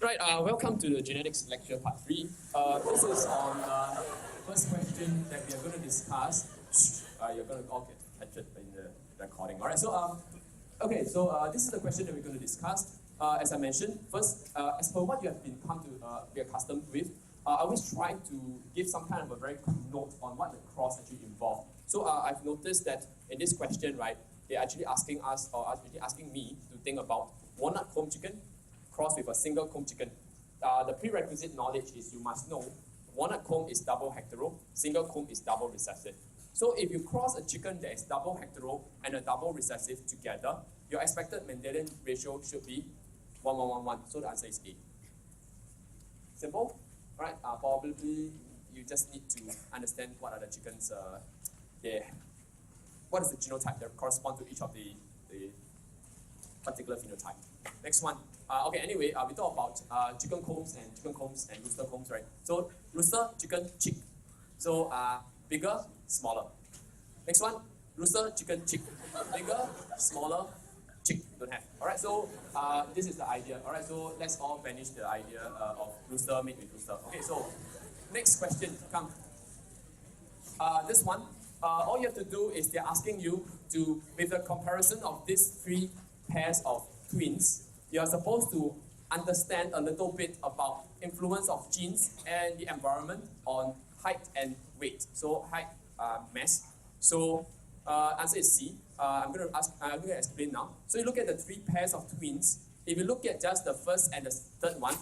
Right, welcome to the genetics lecture part 3. This is on first question that we are going to discuss. You're going to all catch it in the recording. All right, so this is the question that we're going to discuss. As I mentioned, first, as per what you have been come to be accustomed with, I always try to give some kind of a very quick note on what the cross actually involved. So I've noticed that in this question, right, they're actually asking us, or actually asking me to think about walnut comb chicken crossed with a single comb chicken. The prerequisite knowledge is you must know walnut comb is double hetero, single comb is double recessive. So if you cross a chicken that is double hetero and a double recessive together, your expected Mendelian ratio should be 1, 1, 1, 1. So the answer is A. Simple, right? Probably you just need to understand what are the chickens, what is the genotype that correspond to each of the particular phenotype. Next one. Anyway, we talk about chicken combs and rooster combs, right? So rooster, chicken, chick. So bigger, smaller. Next one, rooster, chicken, chick. Bigger, smaller, chick. Don't have. All right. So this is the idea. All right. So let's all banish the idea of rooster made with rooster. Okay. So next question, come. This one. All you have to do is they're asking you to, with the comparison of these three pairs of twins, you are supposed to understand a little bit about influence of genes and the environment on height and weight. So height, mass. So answer is C. I'm going to explain now. So you look at the three pairs of twins. If you look at just the first and the third one,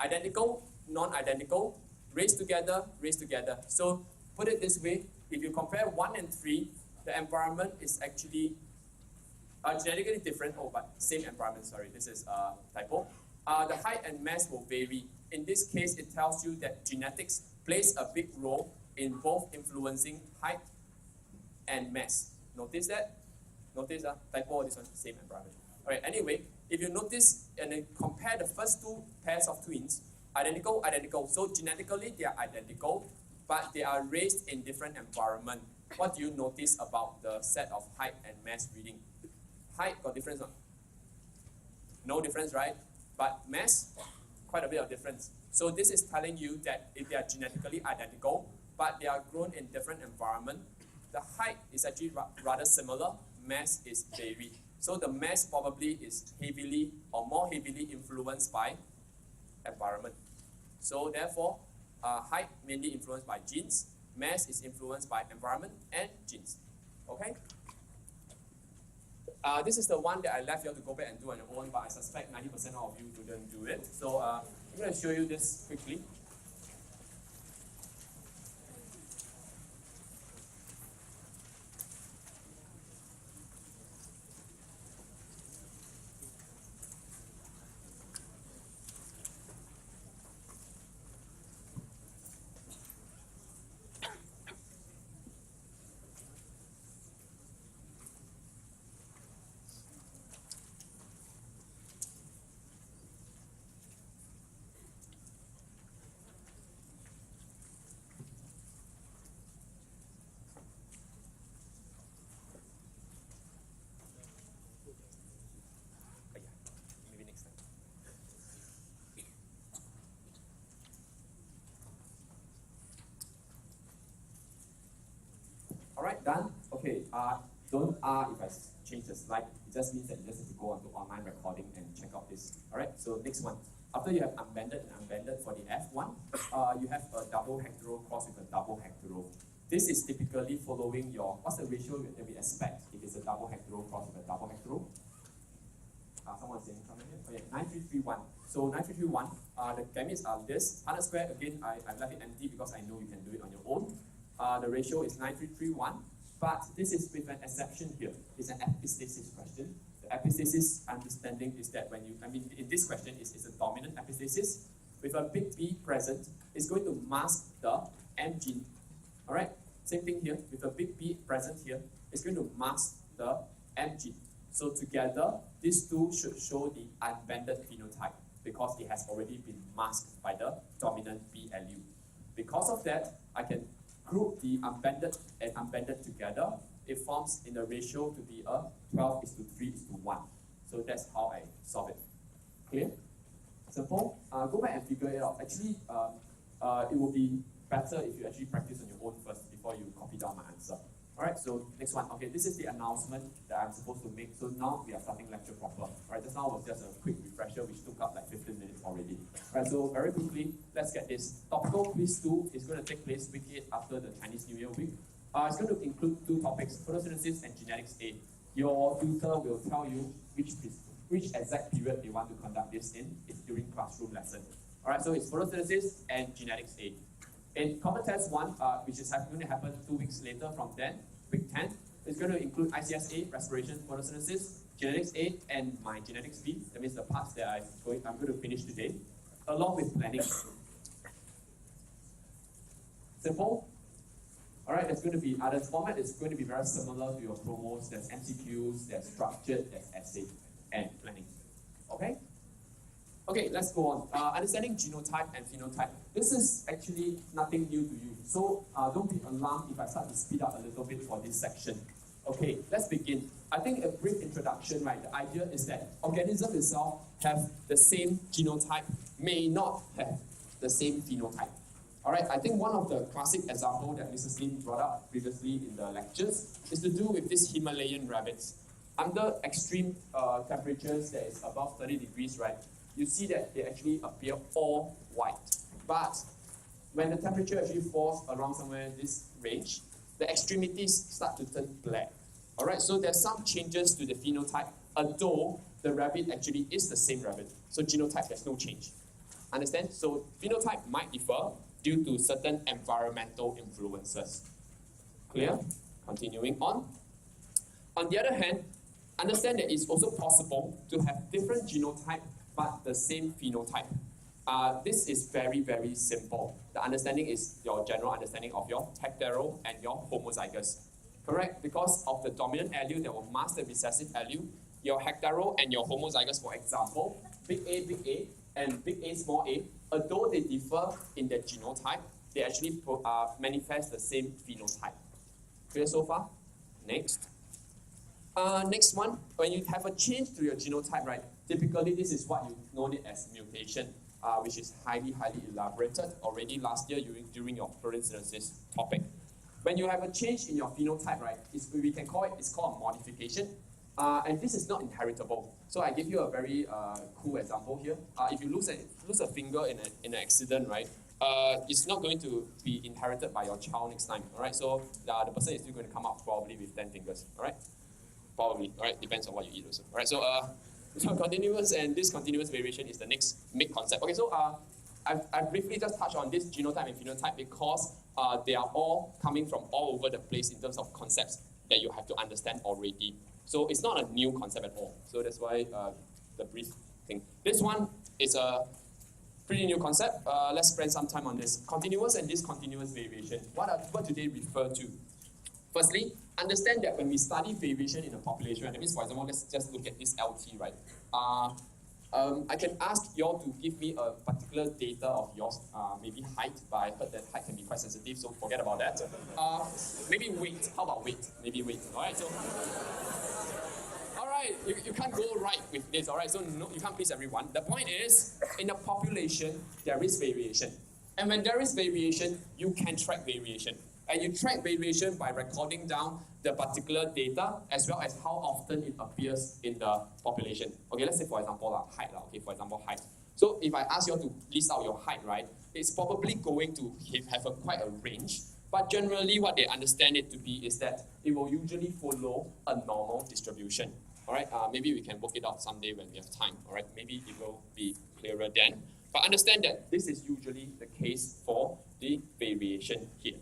identical, non-identical, raised together, raised together. So put it this way, if you compare 1 and 3, the environment is actually genetically different, but same environment, sorry, this is a typo. The height and mass will vary. In this case, it tells you that genetics plays a big role in both influencing height and mass. Notice that? Notice typo, this one, same environment. All right, anyway, if you notice and then compare the first two pairs of twins, identical, identical. So genetically, they are identical, but they are raised in different environment. What do you notice about the set of height and mass reading? Height got difference, no difference, right? But mass, quite a bit of difference. So this is telling you that if they are genetically identical, but they are grown in different environment, the height is actually rather similar, mass is varied. So the mass probably is heavily or more heavily influenced by environment. So therefore, height mainly influenced by genes, mass is influenced by environment and genes. Okay? This is the one that I left you to go back and do on your own, but I suspect 90% of you didn't do it. So I'm going to show you this quickly. Maybe next time. All right, done. Okay. Don't if I change the slide. It just means that you just have to go onto online recording and check out this. All right. So next one. After you have unbanded and unbanded for the F1, you have a double hetero cross with a double hetero. This is typically following your, what's the ratio that we expect if it's a double hetero cross with a double hetero? Someone's saying something here? Okay, 9331. So 9331, the gametes are this. 100 square, again, I've left it empty because I know you can do it on your own. The ratio is 9331, but this is with an exception here. It's an epistasis question. The epistasis understanding is that when you, in this question, it's a dominant epistasis. With a big B present, it's going to mask the M gene. All right, same thing here. With a big B present here, it's going to mask the M gene. So together, these two should show the unbanded phenotype because it has already been masked by the dominant B allele. Because of that, I can group the unbanded and unbanded together. It forms in the ratio to be a 12:3:1. So that's how I solve it. Clear? Simple. Go back and figure it out. Actually, it will be better if you actually practice on your own first before you copy down my answer. Alright, so next one. Okay, this is the announcement that I'm supposed to make. So now we are starting lecture proper. Alright, just now was just a quick refresher which took up like 15 minutes already. Alright, so very quickly, let's get this. Topical quiz 2 is going to take place week 8 after the Chinese New Year week. It's going to include 2 topics, photosynthesis and genetics A. Your tutor will tell you which exact period they want to conduct this in. It's during classroom lesson. Alright, so it's photosynthesis and genetics A. In Common Test 1, which is going to happen 2 weeks later from then, week 10, it's going to include ICS A, respiration, photosynthesis, genetics A, and my genetics B. That means the parts that I'm going to finish today, along with planning. Simple. Alright, there's going to be the format is going to be very similar to your promos. There's MCQs, there's structured, there's essay, and planning. Okay? Okay, let's go on. Understanding genotype and phenotype. This is actually nothing new to you. So don't be alarmed if I start to speed up a little bit for this section. Okay, let's begin. I think a brief introduction, right? The idea is that organisms itself have the same genotype, may not have the same phenotype. Alright, I think one of the classic examples that Mrs. Lim brought up previously in the lectures is to do with these Himalayan rabbits. Under extreme temperatures that is above 30 degrees, right? You see that they actually appear all white. But when the temperature actually falls around somewhere in this range, the extremities start to turn black. Alright, so there's some changes to the phenotype, although the rabbit actually is the same rabbit. So genotype has no change. Understand? So phenotype might differ due to certain environmental influences. Clear? Continuing on. On the other hand, understand that it's also possible to have different genotype but the same phenotype. This is very, very simple. The understanding is your general understanding of your hetero and your homozygous. Correct? Because of the dominant allele that will mask the recessive allele, your hetero and your homozygous, for example, big A, and big A, small a, although they differ in their genotype, they actually manifest the same phenotype. Clear so far? Next. Next one, when you have a change to your genotype, right? Typically, this is what you know it as mutation, which is highly elaborated already last year during your photosynthesis topic. When you have a change in your phenotype, right, we can call it's called a modification, and this is not inheritable. So I give you a very cool example here. If you lose a finger in an accident, right, it's not going to be inherited by your child next time. All right, so the person is still going to come out probably with 10 fingers. All right, probably. All right, depends on what you eat also. All right, so continuous and discontinuous variation is the next big concept. Okay, so I briefly just touched on this genotype and phenotype because they are all coming from all over the place in terms of concepts that you have to understand already. So it's not a new concept at all. So that's why the brief thing. This one is a pretty new concept. Let's spend some time on this. Continuous and discontinuous variation. What do they refer to? Firstly, understand that when we study variation in a population, that means, for example, let's just look at this LT, right? I can ask you all to give me a particular data of yours, maybe height, but I heard that height can be quite sensitive, so forget about that. Maybe weight. How about weight? Maybe weight. All right, so... Alright, you can't go right with this, alright? So no, you can't please everyone. The point is, in a population, there is variation. And when there is variation, you can track variation. And you track variation by recording down the particular data as well as how often it appears in the population. Okay, let's say for example, height. Okay, for example, height. So if I ask you all to list out your height, right, it's probably going to have quite a range. But generally, what they understand it to be is that it will usually follow a normal distribution. All right, maybe we can work it out someday when we have time. All right, maybe it will be clearer then. But understand that this is usually the case for the variation here.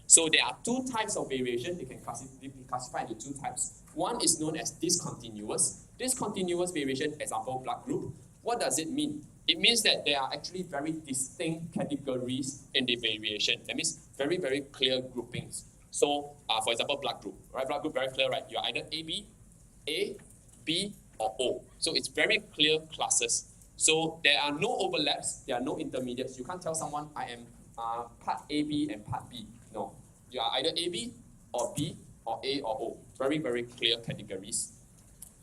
So there are 2 types of variation. They can be classified into 2 types. One is known as discontinuous. Discontinuous variation, example, blood group. What does it mean? It means that there are actually very distinct categories in the variation. That means very, very clear groupings. So, for example, blood group. Right? Blood group, very clear, right? You're either AB, A, B, or O. So it's very clear classes. So there are no overlaps. There are no intermediates. You can't tell someone, I am part AB and part B. No. You are either AB or B or A or O. Very, very clear categories.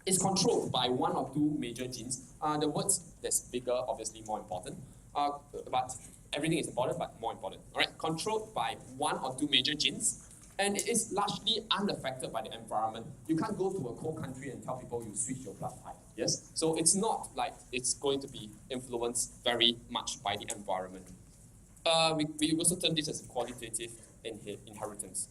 is controlled by one or two major genes. The words that's bigger, obviously more important, but everything is important, but more important. All right, controlled by one or two major genes, and it is largely unaffected by the environment. You can't go to a cold country and tell people you switch your blood type. Yes, so it's not like it's going to be influenced very much by the environment. We also term this as qualitative inheritance.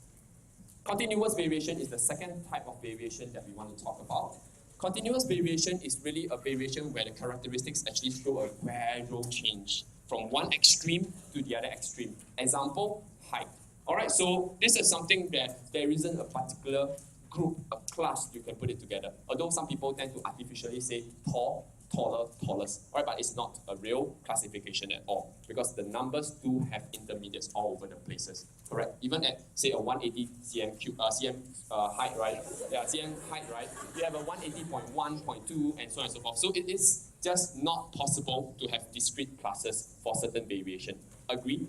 Continuous variation is the second type of variation that we want to talk about. Continuous variation is really a variation where the characteristics actually show a gradual change from one extreme to the other extreme. Example, height. Alright, so this is something that there isn't a particular group, a class you can put it together. Although some people tend to artificially say tall, taller, tallest. Alright, but it's not a real classification at all because the numbers do have intermediates all over the places. Correct? Even at say a 180 cm height, right? Yeah, cm height, right? You have a 180.1.2 and so on and so forth. So it is just not possible to have discrete classes for certain variation. Agree?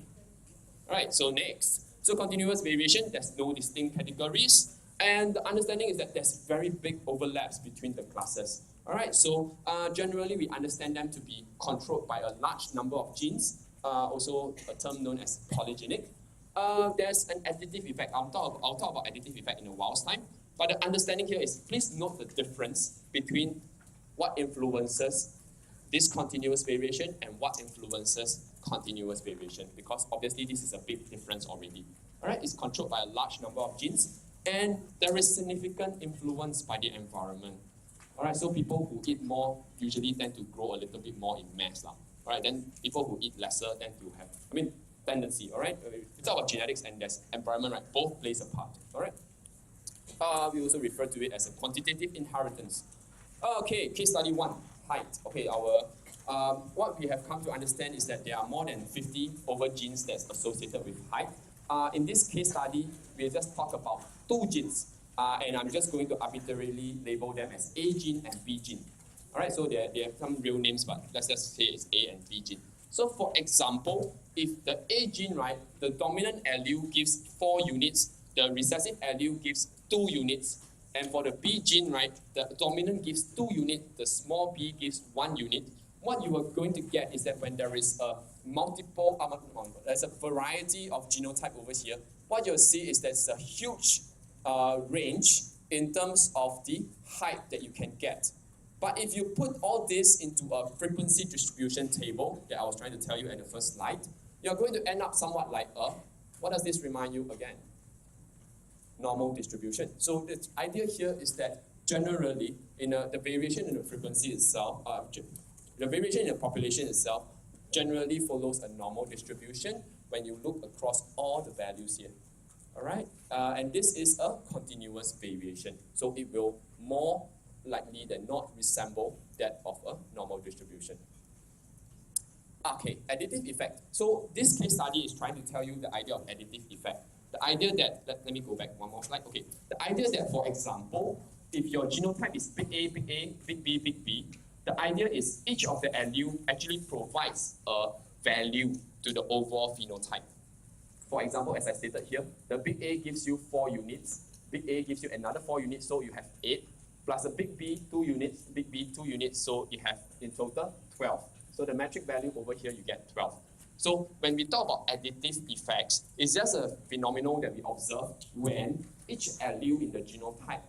Alright, so next. So continuous variation, there's no distinct categories. And the understanding is that there's very big overlaps between the classes. Alright, so generally we understand them to be controlled by a large number of genes, also a term known as polygenic. There's an additive effect. I'll talk about additive effect in a while's time. But the understanding here is please note the difference between what influences this continuous variation and what influences continuous variation, because obviously this is a big difference already. Alright, it's controlled by a large number of genes and there is significant influence by the environment. Alright, so people who eat more usually tend to grow a little bit more in mass. Alright, then people who eat lesser tend to have, tendency, alright? We talk about genetics and there's environment, right? Both plays a part, alright? We also refer to it as a quantitative inheritance. Okay, case study 1, height. Okay, what we have come to understand is that there are more than 50 over genes that's associated with height. In this case study, we'll just talk about 2 genes. And I'm just going to arbitrarily label them as A gene and B gene. Alright, so they have some real names, but let's just say it's A and B gene. So for example, if the A gene, right, the dominant allele gives 4 units, the recessive allele gives 2 units, and for the B gene, right, the dominant gives 2 units, the small b gives 1 unit, what you are going to get is that when there is a there's a variety of genotype over here, what you'll see is there's a huge range in terms of the height that you can get. But if you put all this into a frequency distribution table that I was trying to tell you at the first slide, you're going to end up somewhat like what does this remind you again? Normal distribution. So the idea here is that generally, the variation in the frequency itself, the variation in the population itself generally follows a normal distribution when you look across all the values here. Alright? And this is a continuous variation. So it will more likely than not resemble that of a normal distribution. Okay, additive effect. So this case study is trying to tell you the idea of additive effect. The idea that, let me go back one more slide. Okay, the idea that, for example, if your genotype is big A, big A, big B, big B, the idea is each of the allele actually provides a value to the overall phenotype. For example, as I stated here, the big A gives you 4 units, big A gives you another 4 units, so you have 8, plus the big B, 2 units, big B, 2 units, so you have in total 12. So the metric value over here, you get 12. So when we talk about additive effects, it's just a phenomenon that we observe when each allele in the genotype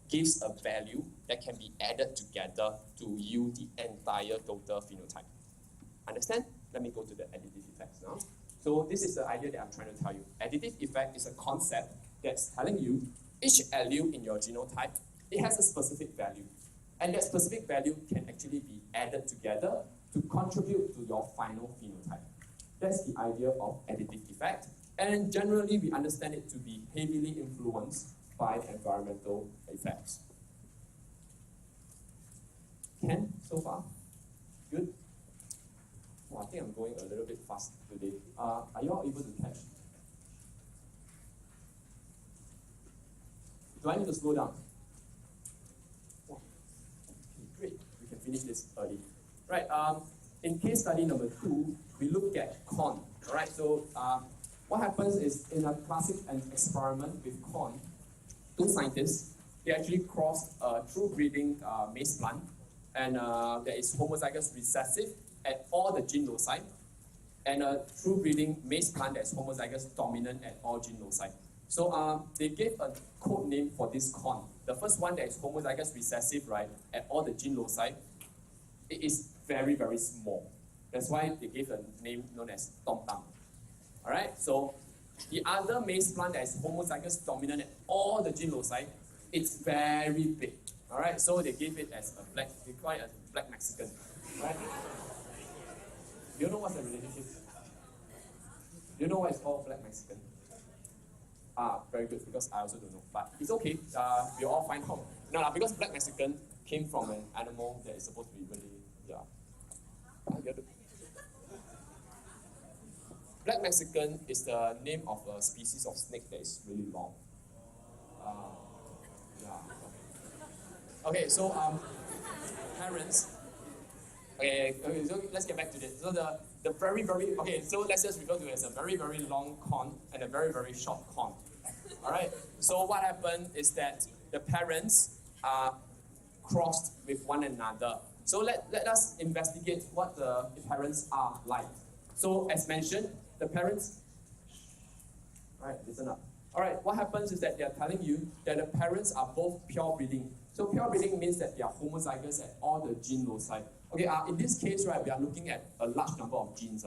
gives a value that can be added together to yield the entire total phenotype. Understand? Let me go to the additive effects now. So this is the idea that I'm trying to tell you. Additive effect is a concept that's telling you each allele in your genotype, it has a specific value. And that specific value can actually be added together to contribute to your final phenotype. That's the idea of additive effect. And generally, we understand it to be heavily influenced by environmental effects. Ken, so far? Good? Oh, I think I'm going a little bit fast today. Are you all able to catch? Do I need to slow down? Oh, okay, great. We can finish this early. Right, in case study number 2, we look at corn. Alright, so what happens is in a classic experiment with corn, 2 scientists, they actually crossed a true breeding maize plant, and there is homozygous recessive at all the gene loci, and a true breeding maize plant that is homozygous dominant at all gene loci. So they gave a code name for this corn. The first one that is homozygous recessive, right, at all the gene loci, it is very, very small. That's why they gave a name known as Tom Tam. All right, so the other maize plant that is homozygous dominant at all the gene loci, it's very big. All right, so they gave it as a black, they call it a black Mexican. Right? Do you know what's the relationship? Do you know why it's called black Mexican? Very good, because I also don't know. But it's okay, we'll all find out. No, because black Mexican came from an animal that is supposed to be really, Black Mexican is the name of a species of snake that is really long. Okay, so parents. Okay, so let's get back to this. So the very, very, okay, so let's just refer to it as a very, very long corn and a very, very short corn. All right, so what happened is that the parents are crossed with one another. So let us investigate what the parents are like. So as mentioned, the parents, all right, listen up. All right, what happens is that they are telling you that the parents are both pure breeding. So pure breeding means that they are homozygous at all the gene loci. Okay, in this case, right, we are looking at a large number of genes.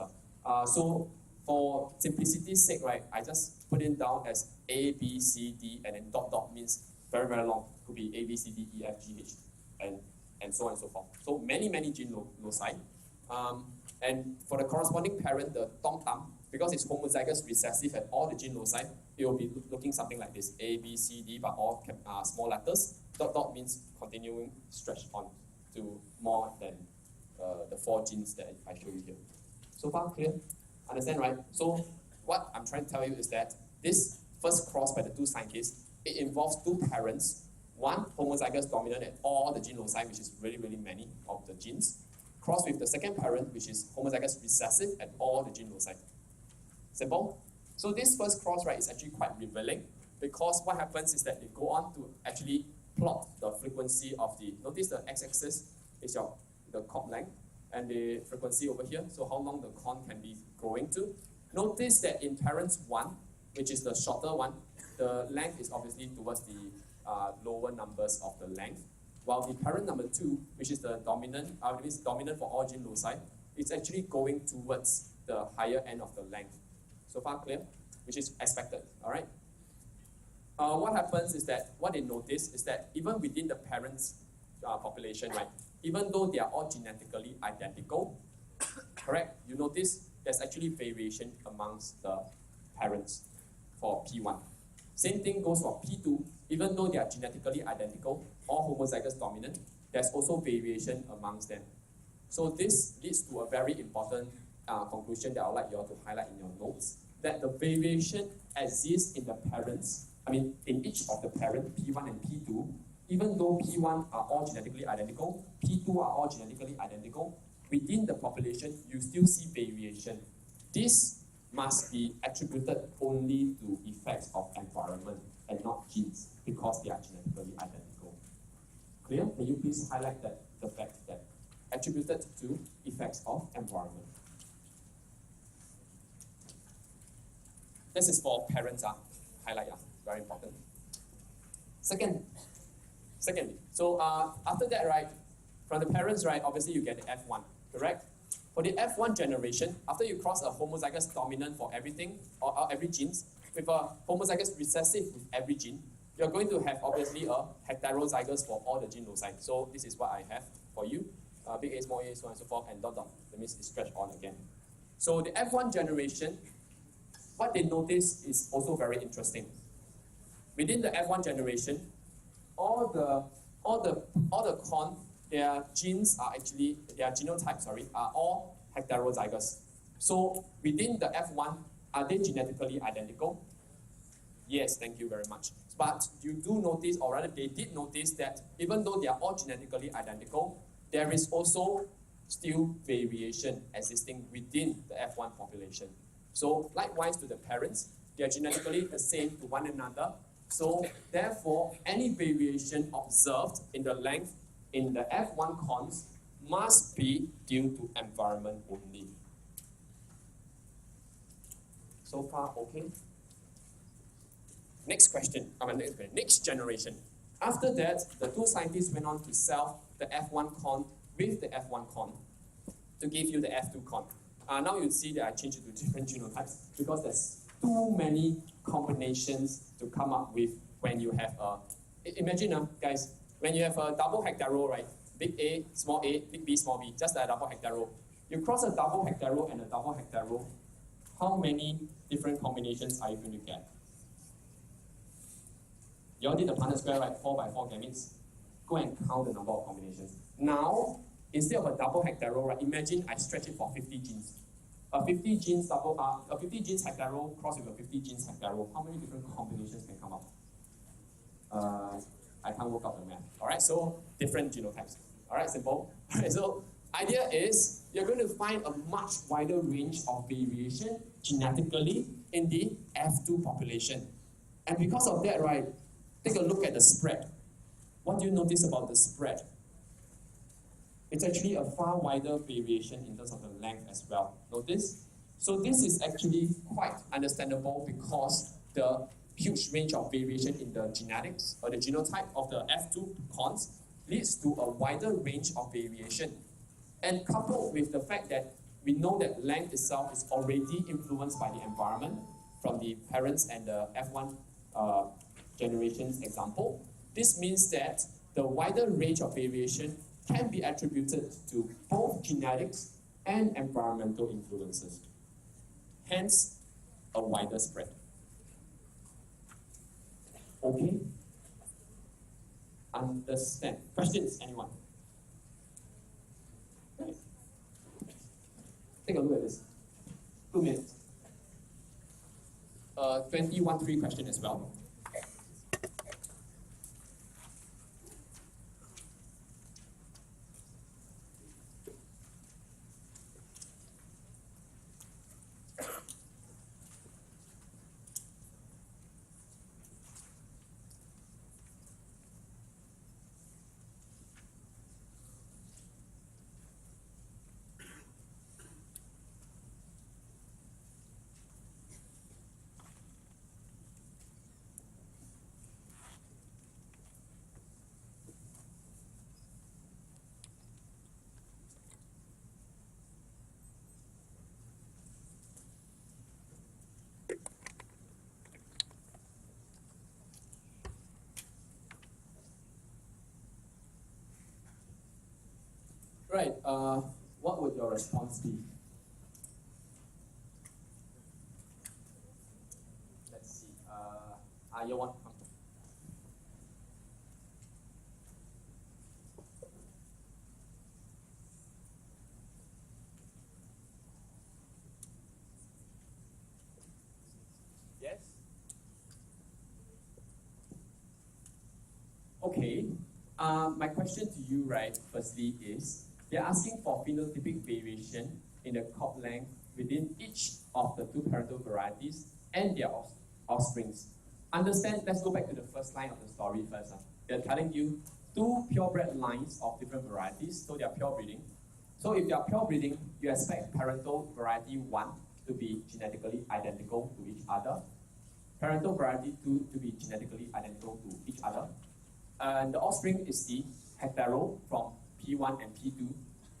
So for simplicity's sake, right, I just put it down as A, B, C, D, and then dot dot means very, very long. Could be A, B, C, D, E, F, G, H, and so on and so forth. So many, many gene loci. And for the corresponding parent, the Tom Tam, because it's homozygous recessive at all the gene loci, it will be looking something like this: A, B, C, D, but all small letters. Dot dot means continuing stretch on to more than the 4 genes that I show you here. So far clear? Understand, right? So what I'm trying to tell you is that this first cross by the 2 scientists, it involves 2 parents, one homozygous dominant at all the gene loci, which is really, really many of the genes, crossed with the second parent, which is homozygous recessive at all the gene loci. Simple? So this first cross, right, is actually quite revealing, because what happens is that they go on to actually plot the frequency of the, notice the x-axis is the corn length, and the frequency over here, so how long the corn can be growing to. Notice that in parents 1, which is the shorter one, the length is obviously towards the lower numbers of the length, while the parent number 2, which is the dominant, means dominant for all gene loci, it's actually going towards the higher end of the length. So far clear? Which is expected, all right? What happens is that, what they notice is that even within the parents' population, right, even though they are all genetically identical, correct, you notice there's actually variation amongst the parents for P1. Same thing goes for P2, even though they are genetically identical, all homozygous dominant, there's also variation amongst them. So this leads to a very important conclusion that I would like you all to highlight in your notes, that the variation exists in the parents, in each of the parents, P1 and P2, even though P1 are all genetically identical, P2 are all genetically identical, within the population, you still see variation. This must be attributed only to effects of environment and not genes, because they are genetically identical. Clear? Can you please highlight that, the fact that attributed to effects of environment? This is for parents, highlight, very important. Secondly, so after that, right, from the parents, right, obviously you get the F1, correct? For the F1 generation, after you cross a homozygous dominant for everything, or every genes, with a homozygous recessive with every gene, you're going to have obviously a heterozygous for all the gene loci. So this is what I have for you. Big A, small a, so on and so forth, and dot dot. That means it's stretched on again. So the F1 generation, what they notice is also very interesting. Within the F1 generation, all the corn, their genes are actually, their genotypes, are all heterozygous. So within the F1, are they genetically identical? Yes, thank you very much. But you do notice, or rather they did notice, that even though they are all genetically identical, there is also still variation existing within the F1 population. So likewise to the parents, they are genetically the same to one another, So therefore, any variation observed in the length in the F1 cons must be due to environment only. So far, okay? Next question, next generation. After that, the two scientists went on to solve the F1 con with the F1 con to give you the F2 con. Now you see that I changed it to different genotypes because there's too many combinations to come up with when you have a... Imagine, guys, when you have a double hectaro, right? Big A, big B, small b, just a double hectaro. You cross a double hectaro and a double hectaro, how many different combinations are you going to get? You all did the Punnett square, right? 4 by 4 gametes. Go and count the number of combinations. Now, instead of a double hectaro, right? Imagine I stretch it for 50 genes. A 50 genes hectaro cross with a 50 genes hectaro. How many different combinations can come up? I can't work out the math. All right, so different genotypes. All right, simple. All right, so idea is you're going to find a much wider range of variation genetically in the F2 population. And because of that, right, take a look at the spread. What do you notice about the spread? It's actually a far wider variation in terms of the length as well. Notice? So this is actually quite understandable because the huge range of variation in the genetics or the genotype of the F2 cons leads to a wider range of variation. And coupled with the fact that we know that length itself is already influenced by the environment from the parents and the F1 generations example, this means that the wider range of variation can be attributed to both genetics and environmental influences. Hence, a wider spread. Okay? Understand. Questions, anyone? Right. Take a look at this. 2 minutes. 21-3 question as well. Right, what would your response be? Let's see. You want? Yes? Okay. My question to you, right, firstly is, they're asking for phenotypic variation in the cord length within each of the two parental varieties and their offsprings. Understand, let's go back to the first line of the story first. They're telling you two purebred lines of different varieties, so they are pure breeding. So if they are pure breeding, you expect parental variety 1 to be genetically identical to each other, parental variety 2 to be genetically identical to each other, and the offspring is the hectaro from P1 and P2.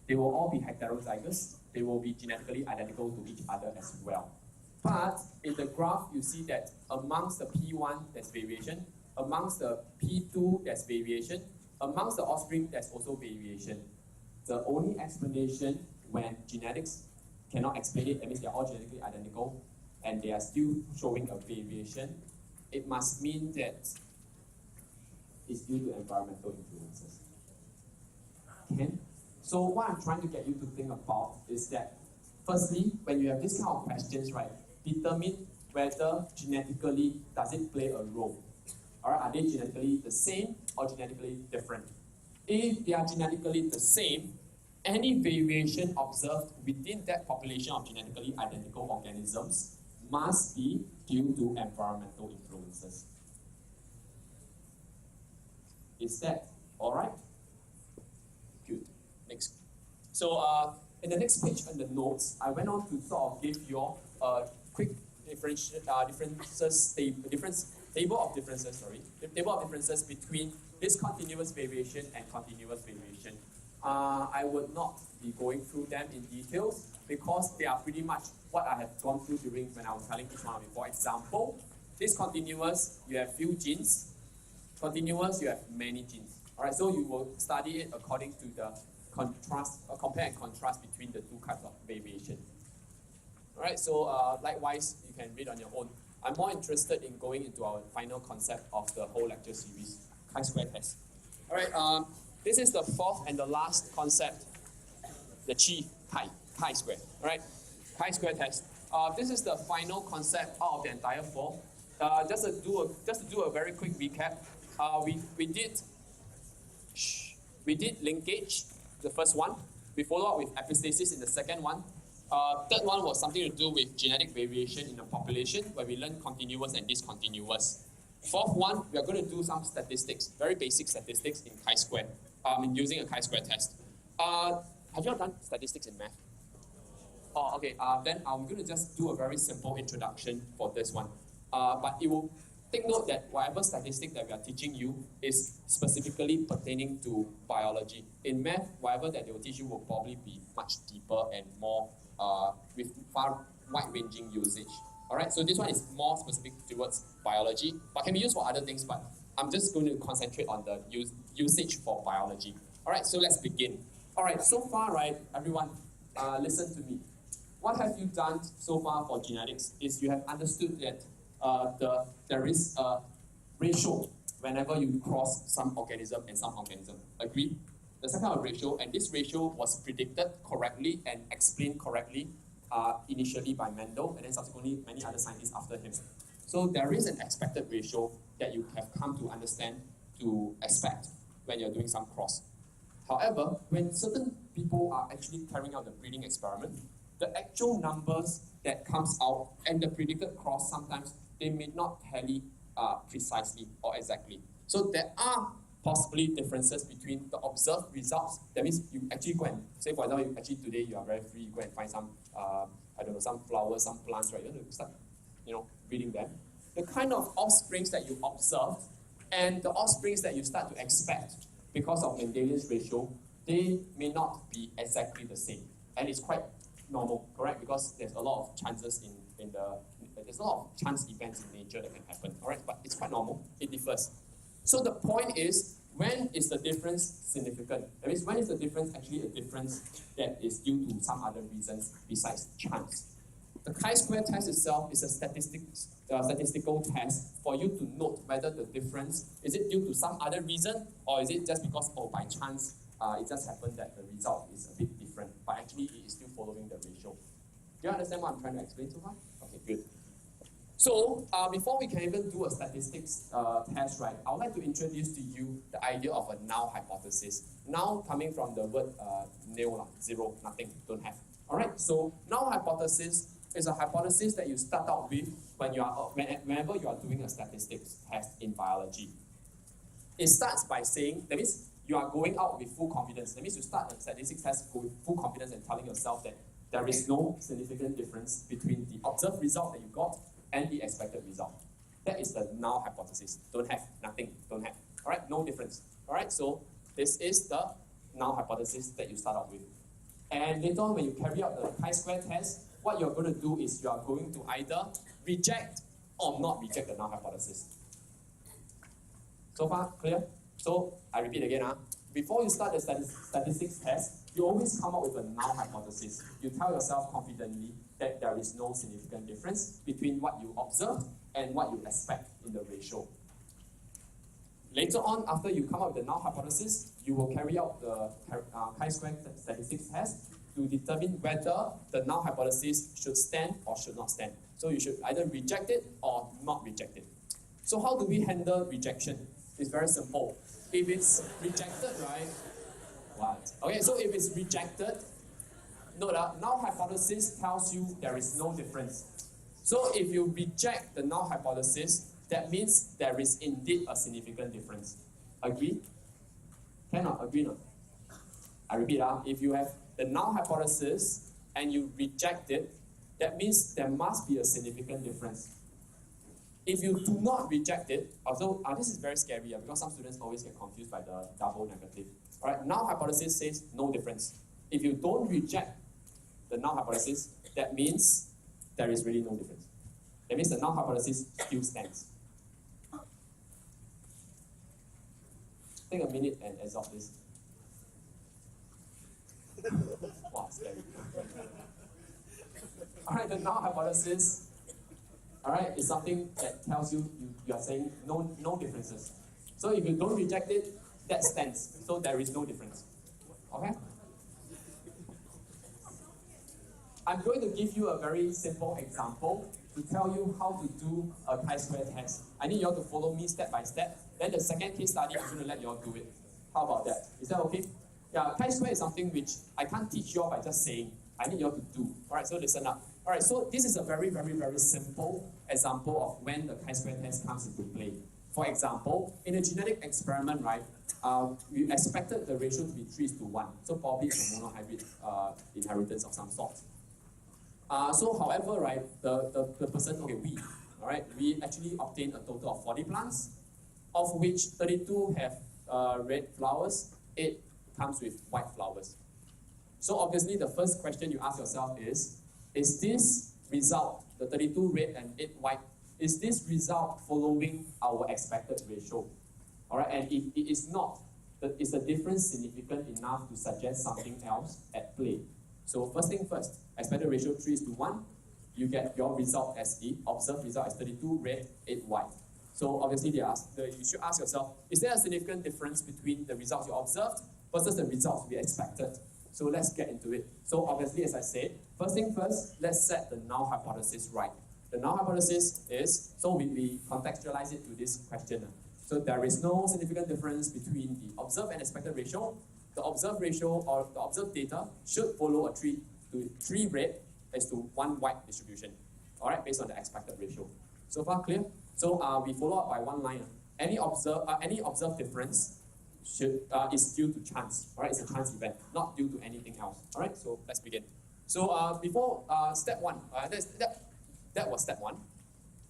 They will all be heterozygous. They will be genetically identical to each other as well. But in the graph, you see that amongst the P1, there's variation. Amongst the P2, there's variation. Amongst the offspring, there's also variation. The only explanation when genetics cannot explain it, that means they're all genetically identical, and they are still showing a variation, it must mean that it's due to environmental influences. Okay? So what I'm trying to get you to think about is that, firstly, when you have this kind of questions, right, determine whether genetically does it play a role. Or are they genetically the same or genetically different? If they are genetically the same, any variation observed within that population of genetically identical organisms must be due to environmental influences. Is that all right? Good. Next. So in the next page on the notes, I went on to sort of give you all a quick table of differences between discontinuous variation and continuous variation. I would not be going through them in details because they are pretty much what I have gone through during when I was telling each one of you. For example, discontinuous, you have few genes. Continuous, you have many genes. Alright, so you will study it according to the compare and contrast between the two kinds of variation. Alright, so likewise, you can read on your own. I'm more interested in going into our final concept of the whole lecture series, chi-square test. Alright, this is the fourth and the last concept, the chi-square. Alright, chi-square test. This is the final concept out of the entire four. Just to do a very quick recap, we did linkage, the first one. We followed up with epistasis in the second one. Third one was something to do with genetic variation in the population, where we learned continuous and discontinuous. Fourth one, we are going to do some statistics, very basic statistics in chi-square, using a chi-square test. Have you all done statistics in math? Oh, okay. Then I'm going to just do a very simple introduction for this one. But it will take note that whatever statistic that we are teaching you is specifically pertaining to biology. In math, whatever that they will teach you will probably be much deeper and more with far wide-ranging usage. Alright, so this one is more specific towards biology, but can be used for other things, but I'm just going to concentrate on the usage for biology. Alright, so let's begin. Alright, so far, right, everyone, listen to me. What have you done so far for genetics is you have understood that there is a ratio whenever you cross some organism and some organism. Agreed? There's a kind of ratio, and this ratio was predicted correctly and explained correctly initially by Mendel, and then subsequently many other scientists after him. So there is an expected ratio that you have come to understand to expect when you're doing some cross. However, when certain people are actually carrying out the breeding experiment, the actual numbers that comes out and the predicted cross, sometimes they may not tally precisely or exactly. So there are possibly differences between the observed results. That means you actually go and, say for example, today you are very free, you go and find some, some flowers, some plants, right? You want to start, breeding them. The kind of offsprings that you observed and the offsprings that you start to expect because of Mendelian's ratio, they may not be exactly the same. And it's quite normal, correct? Because there's a lot of chances there's a lot of chance events in nature that can happen, all right? But it's quite normal, it differs. So the point is, when is the difference significant? That means, when is the difference actually a difference that is due to some other reasons besides chance? The chi-square test itself is a statistical test for you to note whether the difference, is it due to some other reason, or is it just because, by chance, it just happened that the result is a bit different, but actually it is still following the ratio. Do you understand what I'm trying to explain so far? Okay, good. So, before we can even do a statistics test, right, I would like to introduce to you the idea of a null hypothesis. Null coming from the word nil, zero, nothing, don't have. Alright, so null hypothesis is a hypothesis that you start out with whenever you are doing a statistics test in biology. It starts by saying, that means you are going out with full confidence. That means you start a statistics test with full confidence and telling yourself that there is no significant difference between the observed result that you got and the expected result. That is the null hypothesis. Don't have, nothing, don't have. Alright, no difference. Alright, so this is the null hypothesis that you start out with. And later on, when you carry out the chi-square test, what you're going to do is you are going to either reject or not reject the null hypothesis. So far, clear? So, I repeat again. Before you start the statistics test, you always come up with a null hypothesis. You tell yourself confidently that there is no significant difference between what you observed and what you expect in the ratio. Later on, after you come up with the null hypothesis, you will carry out the chi-square statistics test to determine whether the null hypothesis should stand or should not stand. So you should either reject it or not reject it. So how do we handle rejection? It's very simple. If it's rejected, right? What? Okay, so if it's rejected, note that null hypothesis tells you there is no difference. So if you reject the null hypothesis, that means there is indeed a significant difference. Agree? Cannot agree not? I repeat, if you have the null hypothesis and you reject it, that means there must be a significant difference. If you do not reject it, although this is very scary because some students always get confused by the double negative. Alright, null hypothesis says no difference. If you don't reject the null hypothesis, that means there is really no difference. That means the null hypothesis still stands. Take a minute and absorb this. Wow, scary. Alright, the null hypothesis, alright, is something that tells you are saying no differences. So if you don't reject it, that stands. So there is no difference. Okay? I'm going to give you a very simple example to tell you how to do a chi-square test. I need you all to follow me step by step. Then the second case study, I'm going to let you all do it. How about that? Is that okay? Yeah, chi-square is something which I can't teach you all by just saying. I need you all to do. Alright, so listen up. Alright, so this is a very, very, very simple example of when the chi-square test comes into play. For example, in a genetic experiment, right, we expected the ratio to be 3:1. So probably it's a monohybrid inheritance of some sort. So however, right, the person, okay, we actually obtained a total of 40 plants, of which 32 have red flowers, 8 comes with white flowers. So obviously the first question you ask yourself is this result, the 32 red and 8 white, is this result following our expected ratio? Alright, and if it is not, is the difference significant enough to suggest something else at play? So first thing first, expected ratio 3:1, you get your result as the observed result as 32 red, 8 white. So obviously you should ask yourself, is there a significant difference between the results you observed versus the results we expected? So let's get into it. So obviously, as I said, first thing first, let's set the null hypothesis right. The null hypothesis is, so we contextualize it to this question. So there is no significant difference between the observed and expected ratio. The observed ratio or the observed data should follow a 3 red is to 1 white distribution. Alright, based on the expected ratio. So far clear? So we follow up by one line. Any observed difference is due to chance. Alright, it's a chance event, not due to anything else. Alright, so let's begin. So before step 1, that was step 1.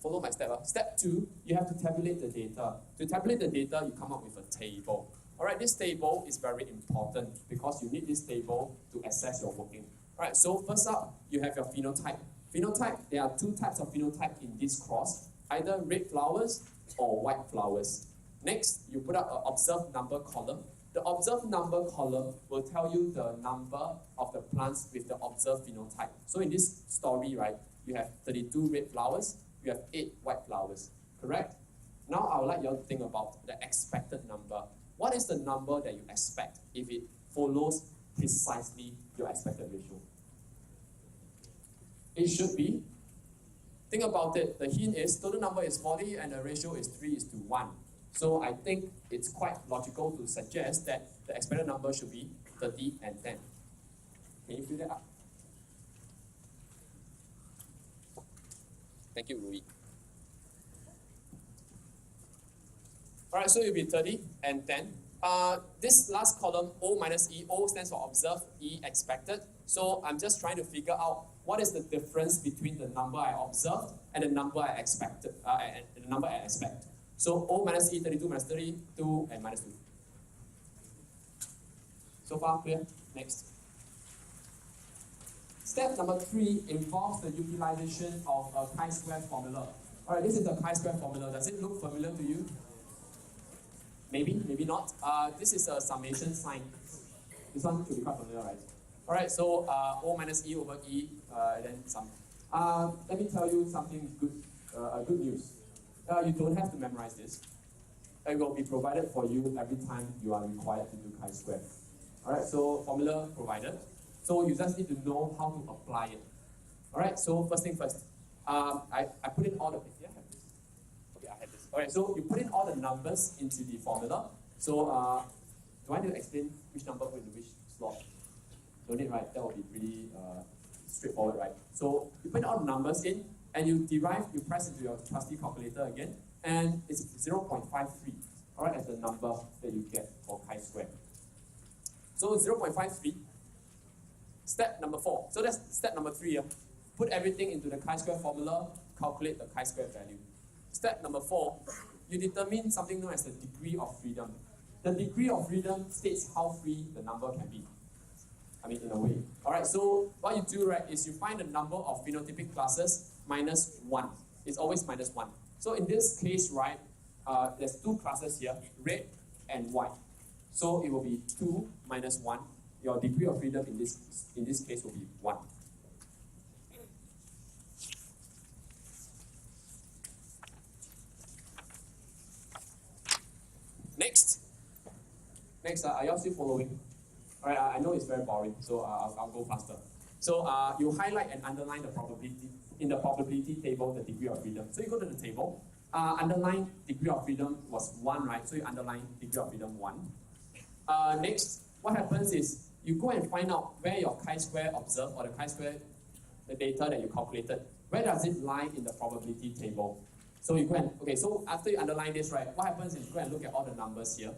Follow my step. Step 2, you have to tabulate the data. To tabulate the data, you come up with a table. Alright, this table is very important because you need this table to assess your working. Alright, so first up, you have your phenotype. Phenotype, there are 2 types of phenotype in this cross, either red flowers or white flowers. Next, you put up an observed number column. The observed number column will tell you the number of the plants with the observed phenotype. So in this story, right, you have 32 red flowers, you have 8 white flowers, correct? Now I would like you all to think about the expected number. What is the number that you expect if it follows precisely your expected ratio? It should be, think about it, the hint is total number is 40 and the ratio is 3:1. So I think it's quite logical to suggest that the expected number should be 30 and 10. Can you fill that up? Thank you, Rui. Alright, so it will be 30 and 10. This last column, O minus E, O stands for observed, E expected. So I'm just trying to figure out what is the difference between the number I observed and the number I expected, and the number I expect. So O minus E, 32 minus 32, and minus 2. So far clear? Next. Step number 3 involves the utilization of a chi-square formula. Alright, this is the chi-square formula. Does it look familiar to you? Maybe, maybe not. This is a summation sign. This one should be quite familiar, right? Alright, so O minus E over E, and then some. Let me tell you something good, good news. You don't have to memorize this. It will be provided for you every time you are required to do chi-square. Alright, so formula provided. So you just need to know how to apply it. Alright, so first thing first. I put in all the, yeah, I have this. Okay, I have this. Alright, so you put in all the numbers into the formula. So do I need to explain which number go into which slot? Don't need, right? That will be pretty straightforward, right? So you put all the numbers in, and you press into your trusty calculator again, and it's 0.53. alright, as the number that you get for chi-square. So 0.53, step number 4. So that's step number 3. Put everything into the chi-square formula, calculate the chi-square value. Step number 4, you determine something known as the degree of freedom. The degree of freedom states how free the number can be. I mean, in a way. Alright, so what you do, right, is you find the number of phenotypic classes minus 1. It's always minus 1. So in this case, right, there's 2 classes here, red and white. So it will be 2 minus 1. Your degree of freedom in this case will be 1. Next, are you all still following? Alright, I know it's very boring, so I'll go faster. So you highlight and underline the probability, in the probability table, the degree of freedom. So you go to the table, underline degree of freedom was 1, right? So you underline degree of freedom 1. Next, what happens is you go and find out where your chi-square observed, or the chi-square, the data that you calculated, where does it lie in the probability table? So you go and, okay, so after you underline this, right, what happens is you go and look at all the numbers here.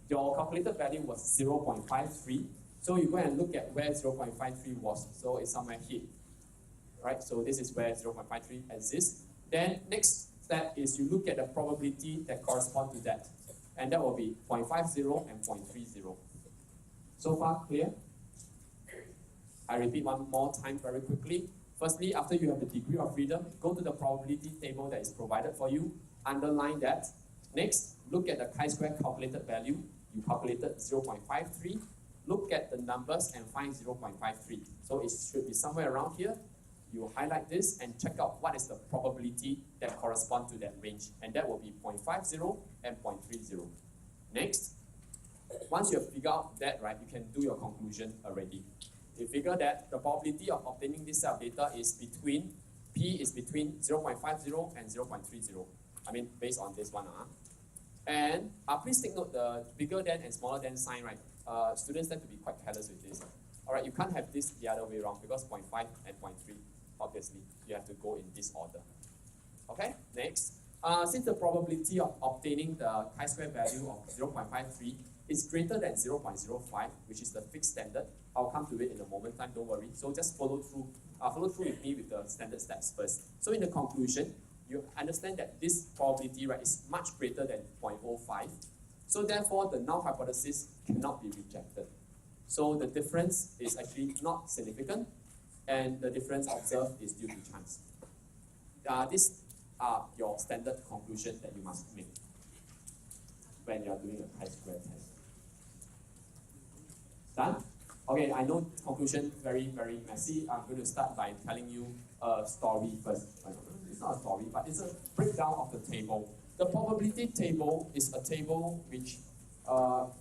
Your calculated value was 0.53. So you go and look at where 0.53 was. So it's somewhere here. Right? So this is where 0.53 exists. Then next step is you look at the probability that corresponds to that. And that will be 0.50 and 0.30. So far, clear? I repeat one more time very quickly. Firstly, after you have the degree of freedom, go to the probability table that is provided for you. Underline that. Next, look at the chi-square calculated value. You calculated 0.53. Look at the numbers and find 0.53. So it should be somewhere around here. You highlight this and check out what is the probability that corresponds to that range. And that will be 0.50 and 0.30. Next, once you have figured out that, right, you can do your conclusion already. You figure that the probability of obtaining this set of data is between, P is between 0.50 and 0.30. I mean, based on this one. And please take note the bigger than and smaller than sign, right? Students tend to be quite careless with this. Alright, you can't have this the other way around because 0.5 and 0.3, obviously, you have to go in this order. Okay, next. Since the probability of obtaining the chi-square value of 0.53 is greater than 0.05, which is the fixed standard, I'll come to it in a moment time, don't worry. So just follow through with me with the standard steps first. So in the conclusion, you understand that this probability, right, is much greater than 0.05. So therefore, the null hypothesis cannot be rejected. So the difference is actually not significant, and the difference observed is due to chance. These are your standard conclusion that you must make when you are doing a chi-square test. Done? Okay, I know conclusion very, very messy. I'm going to start by telling you a story first. It's not a story, but it's a breakdown of the table. The probability table is a table which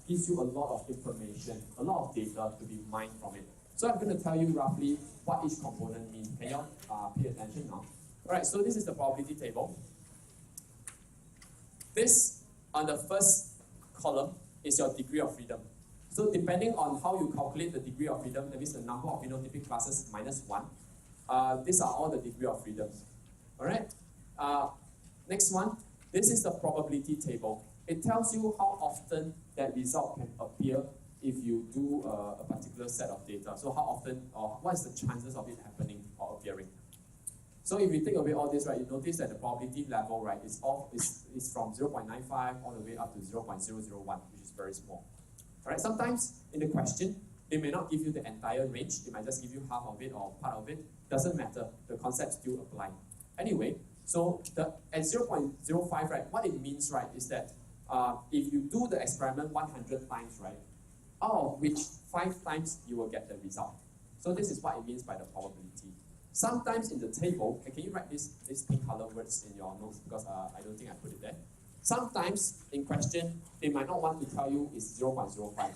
gives you a lot of information, a lot of data to be mined from it. So I'm going to tell you roughly what each component means. Can you pay attention now? Alright, so this is the probability table. This, on the first column, is your degree of freedom. So depending on how you calculate the degree of freedom, that means the number of phenotypic classes minus 1, these are all the degree of freedoms. Alright? Next one, this is the probability table. It tells you how often that result can appear if you do a particular set of data. So how often, or what is the chances of it happening or appearing. So if you take away all this, right, you notice that the probability level, right, is from 0.95 all the way up to 0.001, which is very small. Alright, sometimes in the question, they may not give you the entire range, they might just give you half of it or part of it. Doesn't matter, the concepts still apply. Anyway, so at 0.05, right, what it means, right, is that if you do the experiment 100 times, right, out of which 5 times you will get the result. So this is what it means by the probability. Sometimes in the table, can you write this pink color words in your notes, because I don't think I put it there. Sometimes in question, they might not want to tell you it's 0.05.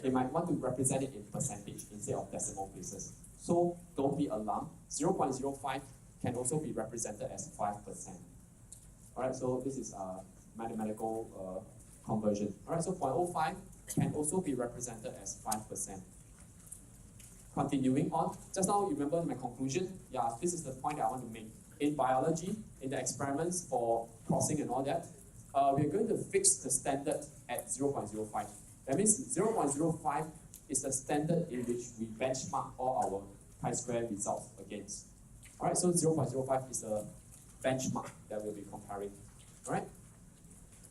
They might want to represent it in percentage instead of decimal places. So don't be alarmed. 0.05 can also be represented as 5%. Alright, so this is a mathematical conversion. Alright, so 0.05 can also be represented as 5%. Continuing on, just now you remember my conclusion? Yeah, this is the point that I want to make. In biology, in the experiments for crossing and all that, we're going to fix the standard at 0.05. That means 0.05 is the standard in which we benchmark all our chi-square results against. Alright, so 0.05 is a benchmark that we'll be comparing. Alright?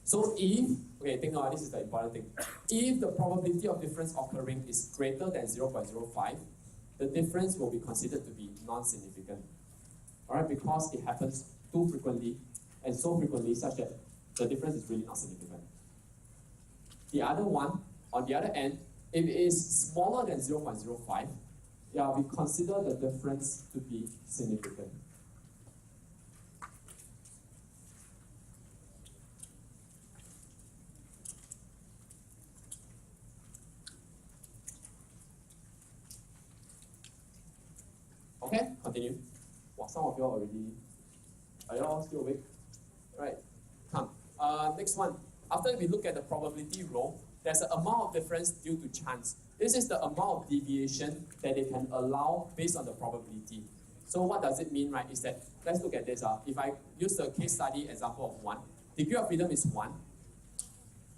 So if, okay, think about this is the important thing. If the probability of difference occurring is greater than 0.05, the difference will be considered to be non-significant. Alright, because it happens too frequently and so frequently such that the difference is really not significant. The other one, on the other end, if it is smaller than 0.05, yeah, we consider the difference to be significant. Okay, continue. Wow, some of you already, are you all still awake? Right, come. Next one. After we look at the probability row, there's an amount of difference due to chance. This is the amount of deviation that they can allow based on the probability. So what does it mean, right, is that, let's look at this. If I use the case study example of 1, degree of freedom is 1.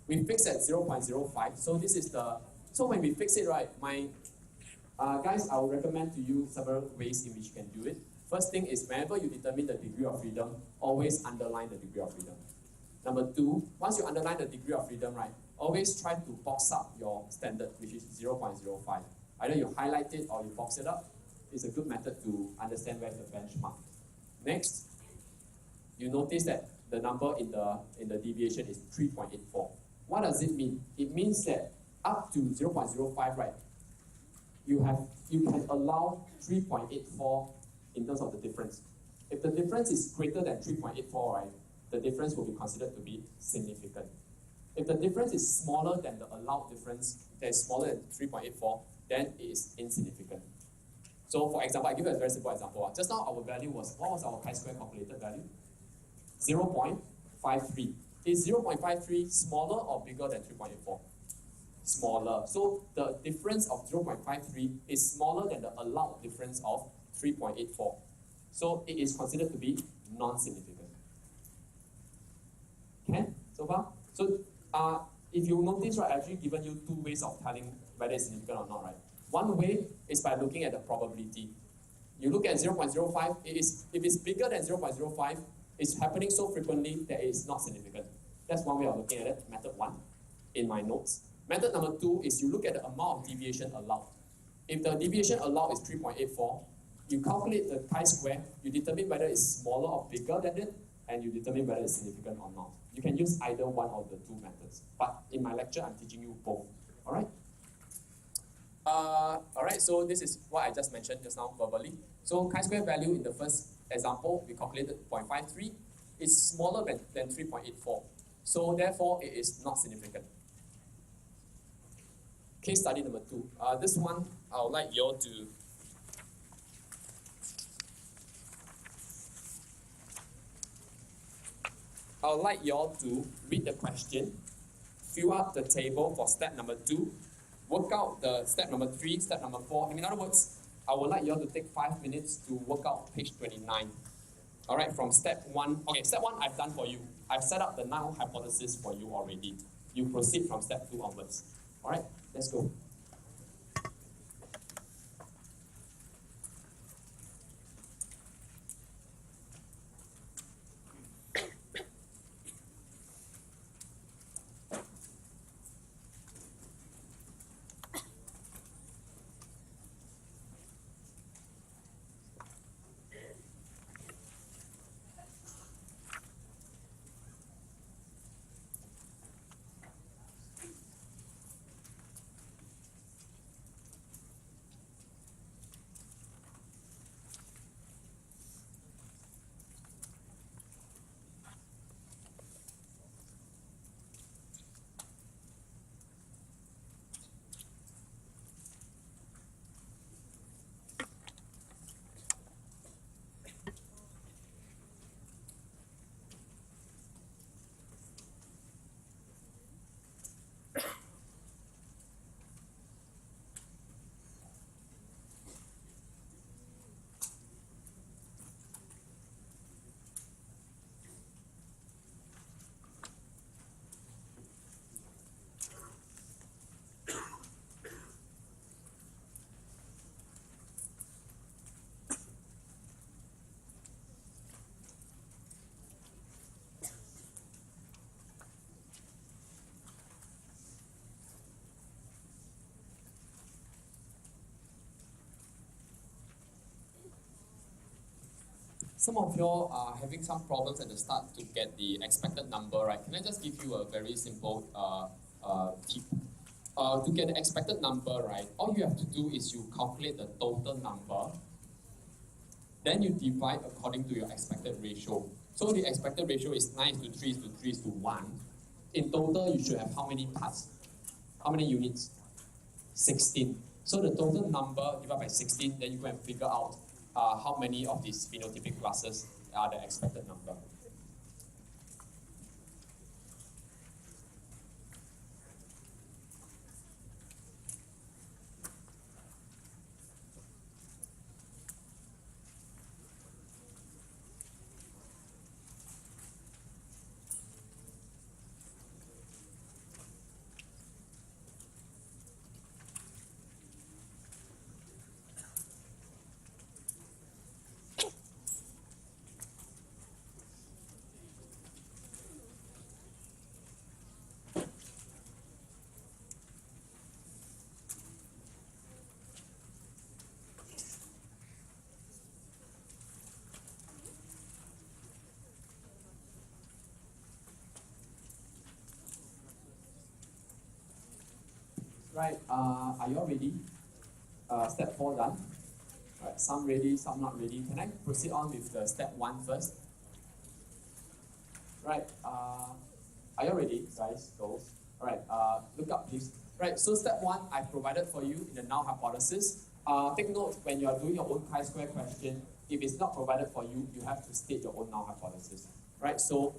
We fix at 0.05. So this is the, so when we fix it, right, guys, I will recommend to you several ways in which you can do it. First thing is, whenever you determine the degree of freedom, always underline the degree of freedom. Number 2, once you underline the degree of freedom, right, always try to box up your standard, which is 0.05. Either you highlight it or you box it up. It's a good method to understand where's the benchmark. Next, you notice that the number in the deviation is 3.84. What does it mean? It means that up to 0.05, right, you can allow 3.84 in terms of the difference. If the difference is greater than 3.84, right, the difference will be considered to be significant. If the difference is smaller than the allowed difference, that is smaller than 3.84, then it is insignificant. So for example, I give you a very simple example. Just now our value was, what was our chi-square calculated value? 0.53. Is 0.53 smaller or bigger than 3.84? Smaller. So the difference of 0.53 is smaller than the allowed difference of 3.84. So it is considered to be non-significant. Okay, so far? So if you notice, right, I've actually given you 2 ways of telling whether it's significant or not, right? One way is by looking at the probability. You look at 0.05, if it's bigger than 0.05, it's happening so frequently that it is not significant. That's one way of looking at it, method 1, in my notes. Method number 2 is you look at the amount of deviation allowed. If the deviation allowed is 3.84, you calculate the chi-square, you determine whether it's smaller or bigger than it, and you determine whether it's significant or not. You can use either one of the 2 methods. But in my lecture, I'm teaching you both. Alright? Alright, so this is what I just mentioned just now verbally. So chi-square value in the first example, we calculated 0.53. It's smaller than 3.84. So therefore, it is not significant. Case study number 2. This one, I would like you all to read the question, fill up the table for step number 2, work out the step number 3, step number 4. In other words, I would like you all to take 5 minutes to work out page 29. Alright, from step 1. Okay, step 1 I've done for you. I've set up the null hypothesis for you already. You proceed from step 2 onwards. Alright, let's go. some of you are having some problems at the start to get the expected number, right? Can I just give you a very simple tip? To get the expected number, right, all you have to do is you calculate the total number, then you divide according to your expected ratio. So the expected ratio is 9:3:3:1. In total, you should have how many parts? How many units? 16. So the total number divided by 16, then you go and figure out how many of these phenotypic classes are the expected number. Right, are you all ready? Step 4 done. Right, some ready, some not ready. Can I proceed on with the step 1 first? Right, are you all ready, guys, girls? Alright, look up please. Right, so step 1 I've provided for you in the null hypothesis. Take note when you are doing your own chi-square question, if it's not provided for you, you have to state your own null hypothesis. Right, so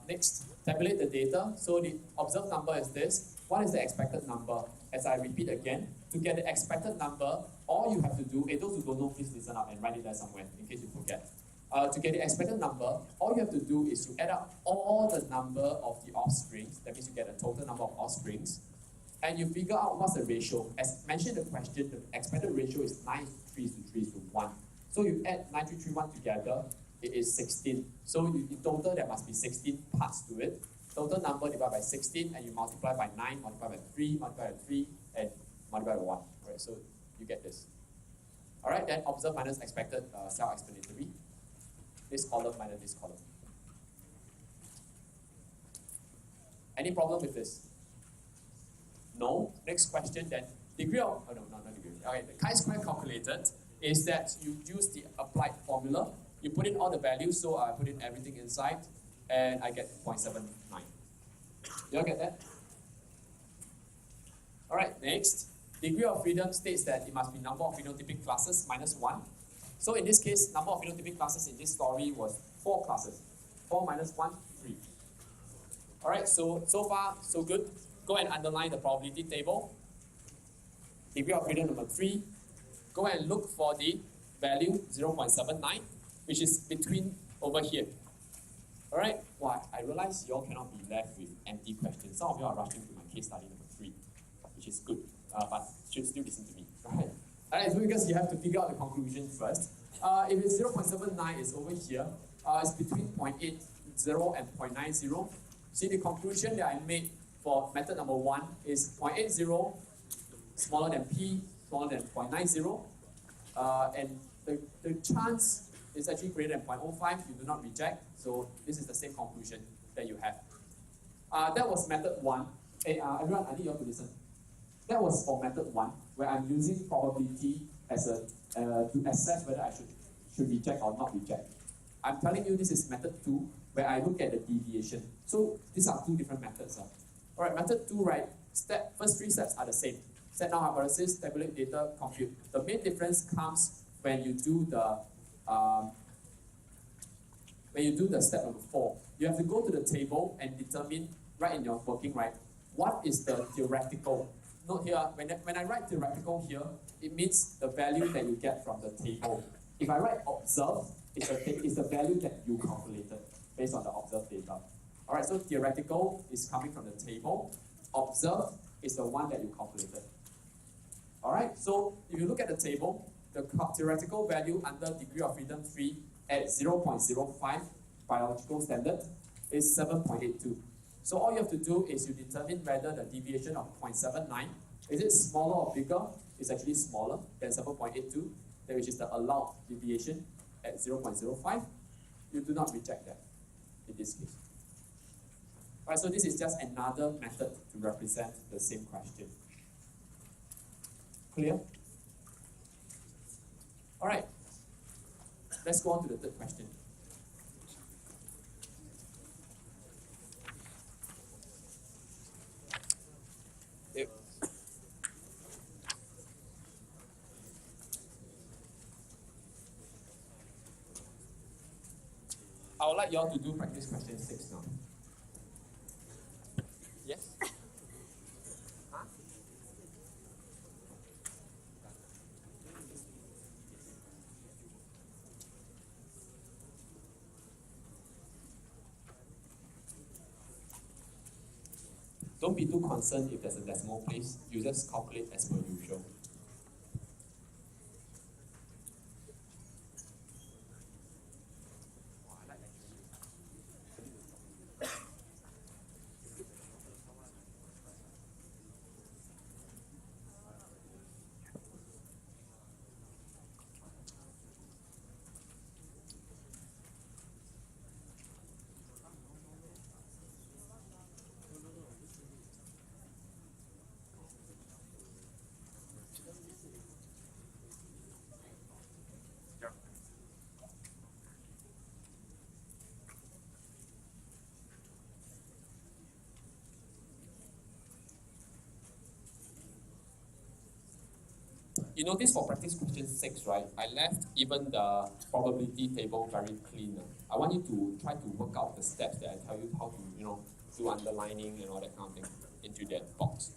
next, tabulate the data. So the observed number is this. What is the expected number? As I repeat again, to get the expected number, all you have to do, those who don't know, please listen up and write it there somewhere in case you forget. To get the expected number, all you have to do is you add up all the number of the offsprings, that means you get a total number of offsprings, and you figure out what's the ratio. As mentioned in the question, the expected ratio is 9:3:3:1. So you add 9:3:3:1 together, it is 16. So in total, there must be 16 parts to it. Total number divided by 16, and you multiply by 9, multiply by 3, multiply by 3, and multiply by 1. Right, so you get this. Alright, then observed minus expected self-explanatory. This column minus this column. Any problem with this? No? Next question then. Degree of, oh no, not degree. Okay, the chi-square calculated is that you use the applied formula. You put in all the values, so I put in everything inside, and I get 0.79. You all get that? Alright, next. Degree of freedom states that it must be number of phenotypic classes minus 1. So in this case, number of phenotypic classes in this story was 4 classes. 4 minus 1, 3. Alright, so far, so good. Go and underline the probability table. Degree of freedom number 3. Go and look for the value 0.79, which is between over here. Alright, well, I realize you all cannot be left with empty questions. Some of you are rushing to my case study number 3, which is good, but should still listen to me. Alright, so because you have to figure out the conclusion first. If it's 0.79 is over here, it's between 0.80 and 0.90. See, the conclusion that I made for method number 1 is 0.80 smaller than p, smaller than 0.90, and the chance is actually greater than 0.05. You do not reject, so this is the same conclusion that you have. That was method 1. Hey, everyone, I need you all to listen. That was for method 1, where I'm using probability as a to assess whether I should reject or not reject. I'm telling you this is method 2, where I look at the deviation. So these are 2 different methods. Alright, method 2, right? First 3 steps are the same. Set null hypothesis, tabulate data, compute. The main difference comes when you do the step number 4. You have to go to the table and determine, right in your working, right, what is the theoretical. Note here, when I write theoretical here, it means the value that you get from the table. If I write observed, it's the value that you calculated based on the observed data. Alright, so theoretical is coming from the table. Observed is the one that you calculated. Alright, so if you look at the table, the theoretical value under degree of freedom 3 at 0.05 biological standard is 7.82. So all you have to do is you determine whether the deviation of 0.79, is it smaller or bigger? It's actually smaller than 7.82, which is the allowed deviation. at 0.05, you do not reject that in this case. Right, so this is just another method to represent the same question. Clear? All right, let's go on to the third question. Yep. I would like you all to do practice question 6 now. Yes? Huh? Don't be too concerned if there's a decimal place. You just calculate as per usual. You notice for practice question 6, right? I left even the probability table very clean. I want you to try to work out the steps that I tell you how to, do underlining and all that kind of thing into that box.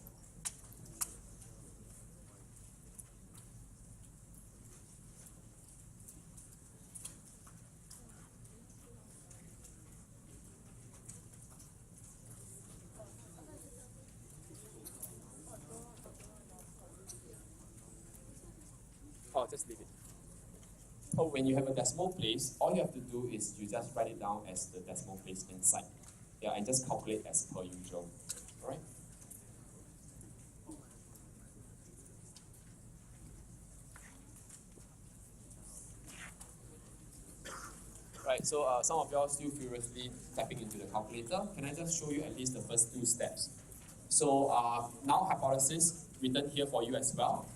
Oh, just leave it. So when you have a decimal place, all you have to do is you just write it down as the decimal place inside. Yeah, and just calculate as per usual. Alright? Right, so some of y'all still furiously typing into the calculator. Can I just show you at least the first 2 steps? So null hypothesis written here for you as well.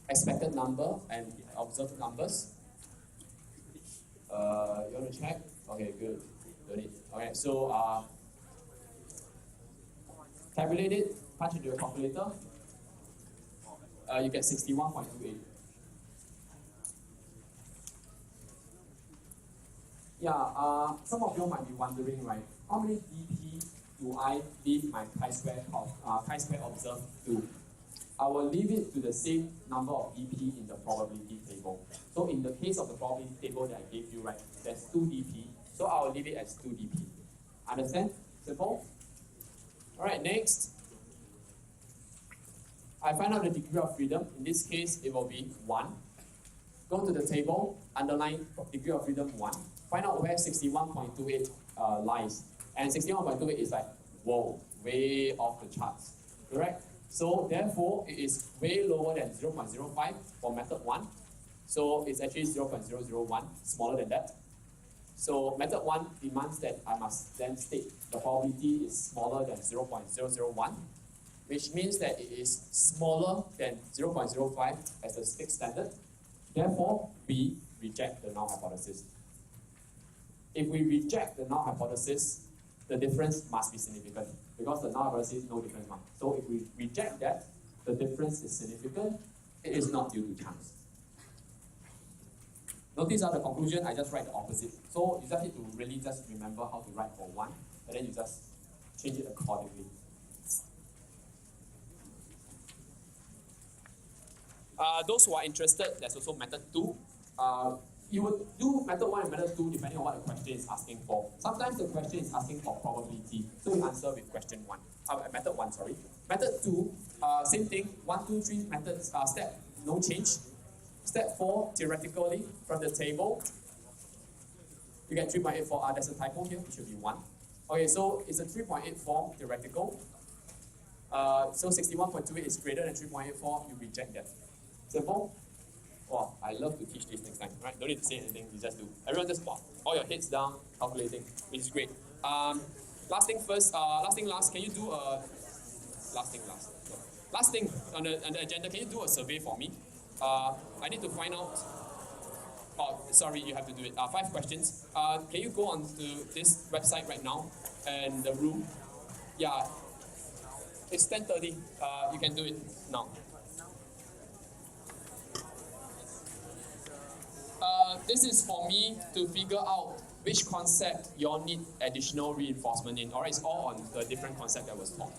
Expected number and observed numbers. You want to check? Okay, good. Don't need. Okay, so tabulate it, punch into your calculator. You get 61.28. Yeah, some of you might be wondering, right? How many dp do I leave my chi-square observed to? I will leave it to the same number of dp in the probability table. So in the case of the probability table that I gave you, right, there's 2 dp. So I will leave it as 2 dp. Understand? Simple? Alright, next. I find out the degree of freedom. In this case, it will be 1. Go to the table, underline degree of freedom 1. Find out where 61.28 lies. And 61.28 is like, whoa, way off the charts. Correct? So therefore, it is way lower than 0.05 for method 1. So it's actually 0.001, smaller than that. So method 1 demands that I must then state the probability is smaller than 0.001, which means that it is smaller than 0.05 as the fixed standard. Therefore, we reject the null hypothesis. If we reject the null hypothesis, the difference must be significant because the null hypothesis is no difference. So if we reject that, the difference is significant. It is not due to chance. Notice the conclusion, I just write the opposite. So you just need to really just remember how to write for 1, and then you just change it accordingly. Those who are interested, there's also method 2. You would do method 1 and method 2 depending on what the question is asking for. Sometimes the question is asking for probability, so you answer with question 1. Method 1, sorry. Method 2, same thing, 1, 2, 3 methods, step, no change. Step 4, theoretically, from the table, you get 3.84. There's a typo here, it should be 1. Okay, so it's a 3.84 theoretical. So 61.28 is greater than 3.84, you reject that. Simple? Wow, I love to teach this next time, right? Don't need to say anything, you just do. Everyone just wow, all your heads down, calculating, which is great. Last thing first, last thing last, can you do a, last thing last. Last thing on the agenda, can you do a survey for me? I need to find out, oh, sorry, you have to do it. 5 questions. Can you go on to this website right now and the room? Yeah, it's 10:30. You can do it now. This is for me to figure out which concept you all need additional reinforcement in, or it's all on the different concept that was taught.